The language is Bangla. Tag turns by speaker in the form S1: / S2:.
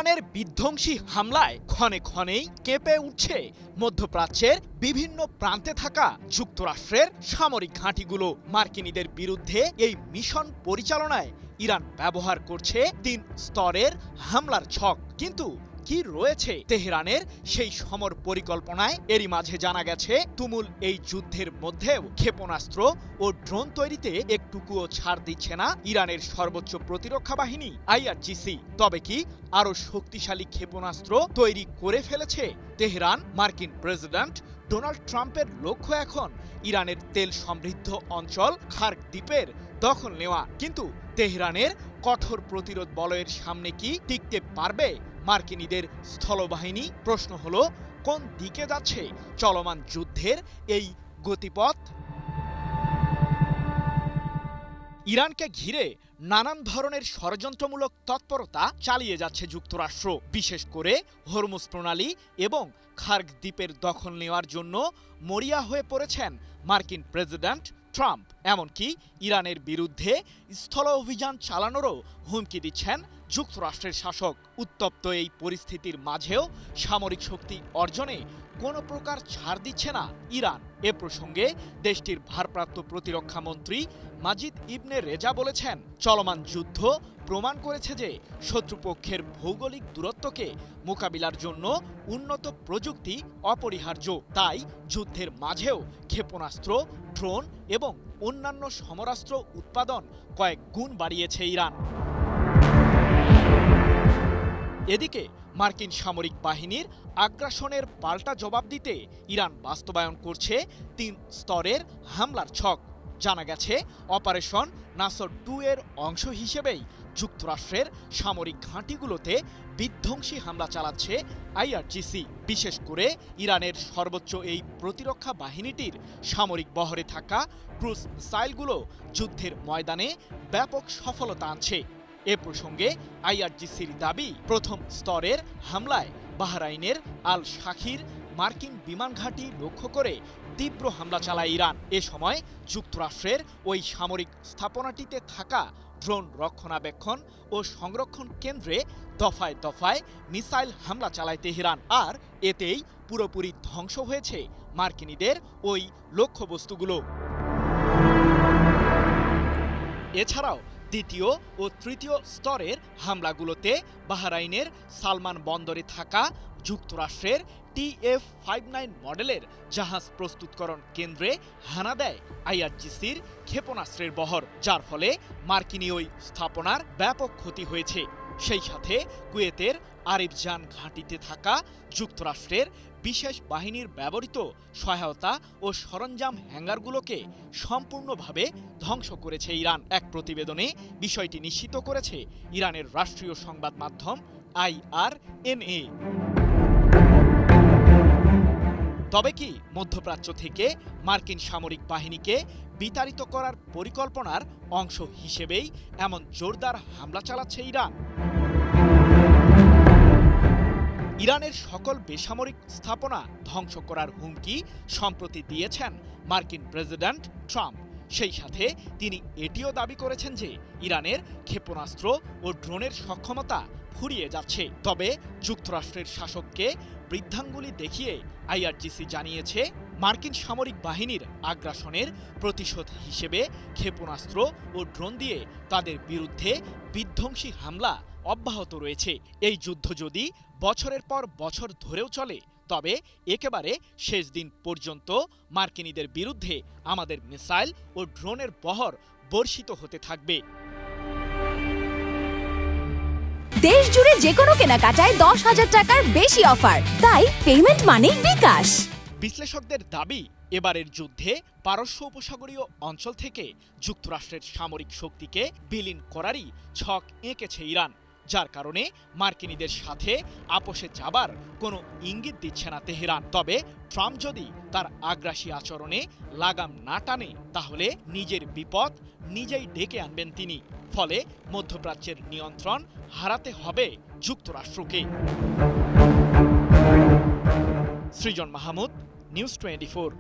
S1: ইরানের বিধ্বংসী হামলায় ক্ষণে ক্ষণেই কেঁপে উঠছে মধ্যপ্রাচ্যের বিভিন্ন প্রান্তে থাকা যুক্তরাষ্ট্রের সামরিক ঘাঁটিগুলো। মার্কিনীদের বিরুদ্ধে এই মিশন পরিচালনায় ইরান ব্যবহার করছে ৩ স্তরের হামলার ছক। কিন্তু কি রয়েছে তেহরানের সেই সমর পরিকল্পনায়? এরই মাঝে জানা গেছে তুমুল এই যুদ্ধের মধ্যেও ক্ষেপণাস্ত্র ও ড্রোন তৈরিতে একটুকুও ছাড় দিচ্ছে না ইরানের সর্বোচ্চ প্রতিরক্ষা বাহিনী IRGC। তবে কি আরো শক্তিশালী ক্ষেপণাস্ত্র তৈরি করে ফেলেছে তেহরান? মার্কিন প্রেসিডেন্ট ডোনাল্ড ট্রাম্পের লক্ষ্য এখন ইরানের তেল সমৃদ্ধ অঞ্চল খার্ক দ্বীপের দখল নেওয়া। কিন্তু তেহরানের কঠোর প্রতিরোধ বলয়ের সামনে কি টিকতে পারবে মার্কিনীদের স্থলবাহিনী? প্রশ্ন হলো, কোন দিকে যাচ্ছে চলমান যুদ্ধের এই গতিপথ? ইরানকে ঘিরে নানান ধরনের ষড়যন্ত্রমূলক তৎপরতা চালিয়ে যাচ্ছে যুক্তরাষ্ট্র, বিশেষ করে হরমুজ প্রণালী এবং খার্ক দ্বীপের দখল নেওয়ার জন্য মরিয়া হয়ে পড়েছেন মার্কিন প্রেসিডেন্ট ট্রাম্প। এমনকি ইরানের বিরুদ্ধে স্থল অভিযান চালানোরও হুমকি দিচ্ছেন যুক্তরাষ্ট্রের শাসক। উত্তপ্ত এই পরিস্থিতির মাঝেও সামরিক শক্তি অর্জনে কোনো প্রকার ছাড় দিচ্ছে না ইরান। এ প্রসঙ্গে দেশটির ভারপ্রাপ্ত প্রতিরক্ষা মন্ত্রী মাজিদ ইবনে রেজা বলেছেন, চলমান যুদ্ধ প্রমাণ করেছে যে শত্রুপক্ষের ভৌগোলিক দূরত্বকে মোকাবিলার জন্য উন্নত প্রযুক্তি অপরিহার্য। তাই যুদ্ধের মাঝেও ক্ষেপণাস্ত্র, ড্রোন এবং অন্যান্য সমরাস্ত্র উৎপাদন কয়েক গুণ বাড়িয়েছে ইরান। এদিকে মার্কিন সামরিক বাহিনীর আগ্রাসনের পাল্টা জবাব দিতে ইরান বাস্তবায়ন করছে ৩ স্তরের হামলার ছক। জানা গেছে, অপারেশন নাসর-2 এর অংশ হিসেবেই যুক্তরাষ্ট্রের সামরিক ঘাঁটিগুলোতে বিধ্বংসী হামলা চালাচ্ছে IRGC। বিশেষ করে ইরানের সর্বোচ্চ এই প্রতিরক্ষা বাহিনীটির সামরিক বহরে থাকা ক্রুজ মিসাইলগুলো যুদ্ধের ময়দানে ব্যাপক সফলতা আনছে। এ প্রসঙ্গে IRGCর দাবি, প্রথম স্তরের হামলায় বাহরাইনের আল শাখির মার্কিন বিমান ঘাঁটি লক্ষ্য করে তীব্র হামলা চালায় ইরান। এ সময় যুক্তরাষ্ট্রের ওই সামরিক স্থাপনাটিতে থাকা ড্রোন রক্ষণাবেক্ষণ ও সংরক্ষণ কেন্দ্রে দফায় দফায় মিসাইল হামলা চালায় তেহরান। আর এতেই পুরোপুরি ধ্বংস হয়েছে মার্কিনীদের ওই লক্ষ্যবস্তুগুলো। এছাড়াও দ্বিতীয় ও তৃতীয় স্তরের হামলাগুলোতে বাহরাইনের সালমান বন্দরে থাকা যুক্তরাষ্ট্রের TF-59 মডেলের জাহাজ প্রস্তুতকরণ কেন্দ্রে হানা দেয় IRGCর ক্ষেপণাস্ত্রের বহর, যার ফলে মার্কিনী ওই স্থাপনার ব্যাপক ক্ষতি হয়েছে। সেই সাথে কুয়েতের আরিফজান ঘাঁটিতে থাকা যুক্তরাষ্ট্রের বিশেষ বাহিনীর ব্যবহৃত সহায়তা ও সরঞ্জাম হ্যাঙ্গারগুলোকে সম্পূর্ণভাবে ধ্বংস করেছে ইরান। এক প্রতিবেদনে বিষয়টি নিশ্চিত করেছে ইরানের রাষ্ট্রীয় সংবাদ মাধ্যম IRNA। তবে কি মধ্যপ্রাচ্য থেকে মার্কিন সামরিক বাহিনীকে বিতাড়িত করার পরিকল্পনার অংশ হিসেবেই এমন জোরদার হামলা চালাচ্ছে ইরান? ইরানের সকল বেসামরিক স্থাপনা ধ্বংস করার হুমকি সম্প্রতি দিয়েছেন মার্কিন প্রেসিডেন্ট ট্রাম্প। সেই সাথে তিনি এটিও দাবি করেছেন যে ইরানের ক্ষেপণাস্ত্র ও ড্রোনের সক্ষমতা ফুরিয়ে যাচ্ছে। তবে যুক্তরাষ্ট্রের শাসককে বৃদ্ধাঙ্গুলি দেখিয়ে IRGC জানিয়েছে, মার্কিন সামরিক বাহিনীর আগ্রাসনের প্রতিশোধ হিসেবে ক্ষেপণাস্ত্র ও ড্রোন দিয়ে তাদের বিরুদ্ধে বিধ্বংসী হামলা অব্যাহত রয়েছে। এই যুদ্ধ যদি বছরের পর বছর ধরেও চলে, তবে একেবারে শেষ দিন পর্যন্ত মার্কিনীদের বিরুদ্ধে আমাদের মিসাইল ও ড্রোনের বহর বর্ষিত হতে থাকবে।
S2: দেশ জুড়ে যে কোনো কেনাকাটায় 10,000 টাকার বেশি অফার, তাই পেমেন্ট মানেই বিকাশ।
S1: বিশ্লেষকদের দাবি, এবারের যুদ্ধে পারস্য উপসাগরীয় অঞ্চল থেকে যুক্তরাষ্ট্রের সামরিক শক্তিকে বিলীন করারই ছক এঁকেছে ইরান, যার কারণে মার্কিনীদের সাথে আপোষে যাবার কোনো ইঙ্গিত দিচ্ছে না তেহরান। তবে ট্রাম্প যদি তার আগ্রাসী আচরণে লাগাম না টানে, তাহলে নিজের বিপদ নিজেই ডেকে আনবেন তিনি। ফলে মধ্যপ্রাচ্যের নিয়ন্ত্রণ হারাতে হবে যুক্তরাষ্ট্রকে। সৃজন মাহমুদ, নিউজ 24।